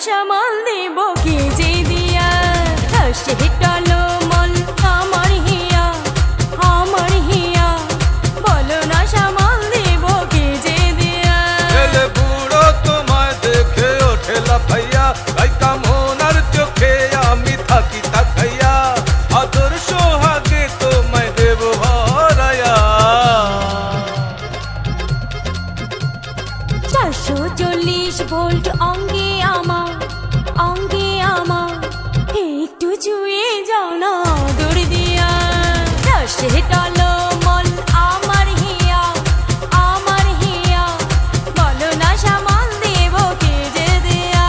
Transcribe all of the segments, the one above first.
সামাল দেব কি যে দিয়া সে টলমল আমার হিয়া বলো না সামাল দেব কি যে দিয়া ছেলে বুড়ো তোমায় দেখে ওঠে লাফাইয়া গাইতা মনার চোখে আমি থাকি তাকাইয়া আদর সোহাগে তোমায় দেব ভরায়া 440 ভোল্ট অঙ্গে আমার একটু ছুঁয়ে যাও না দূর দিয়া সে টলমল আমার হিয়া বলো না সামাল দেব কি যে দিয়া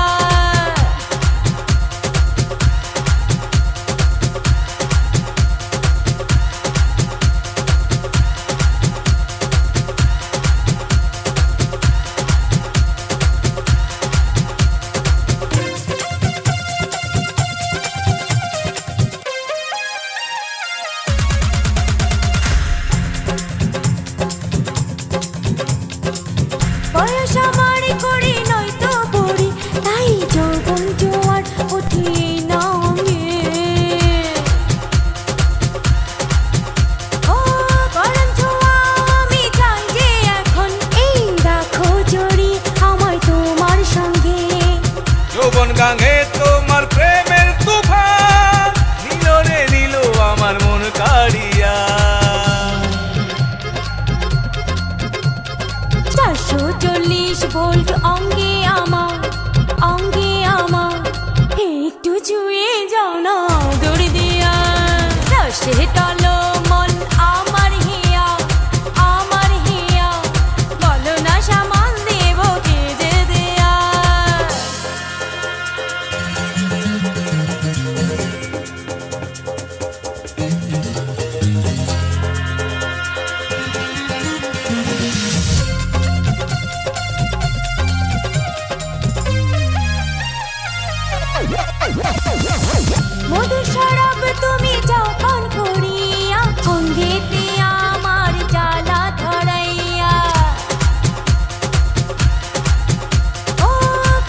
বয়স আমার করি নয়তো পড়ি তাই যৌবন জোয়ার উঠিয়ে না ও গরম ছোঁয়া আমি চাই যে এখন এই দেখো জড়ি আমায় তোমার সঙ্গে যৌবন গাঙে তোমার প্রেমের তুফান নীল রে নীল আমার মন কাড়িয়া 440 ভোল্ট অঙ্গে আমার একটু ছুঁয়ে যাও না দূর দিয়া সে টলমল আমার হিয়া বলো না সামাল দেব কি যে দিয়া মধু শরাব তুমি যাও পান করিয়া সঙ্গীতে আমার জ্বালা ধরাইয়া ও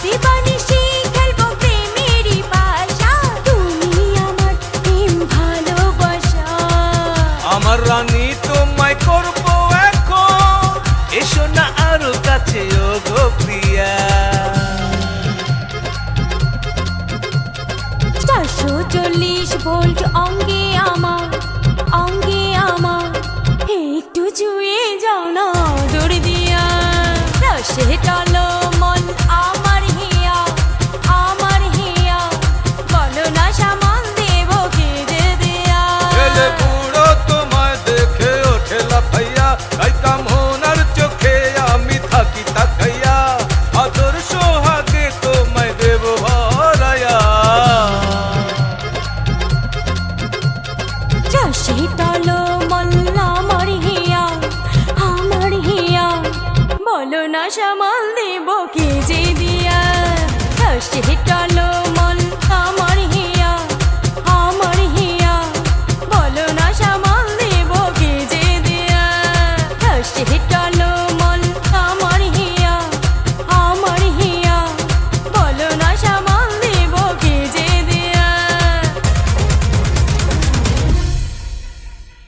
দিবানিশি খেলবো প্রেমেরই পাশা তুমি আমার প্রেম ভালোবাসা আমার রানী তোমায় করবো এখন এসো না আরো কাছে ও গো প্রিয়া 440 ভোল্ট অঙ্গে আমার একটু ছুঁয়ে যাও না দূর দিয়া সে টলমল আমার হিয়া বলো না সামাল দেব কি যে দিয়া ছেলে বুড়ো তোমায় দেখে ওঠে লাফাইয়া গাইতা মনার চোখে আমি থাকি তাকাইয়া আদর সোহাগে তোমায় দেব ভরায়া সে টলমল আমার হিয়া বলো না সামাল দেব কি যে দিয়া সে টল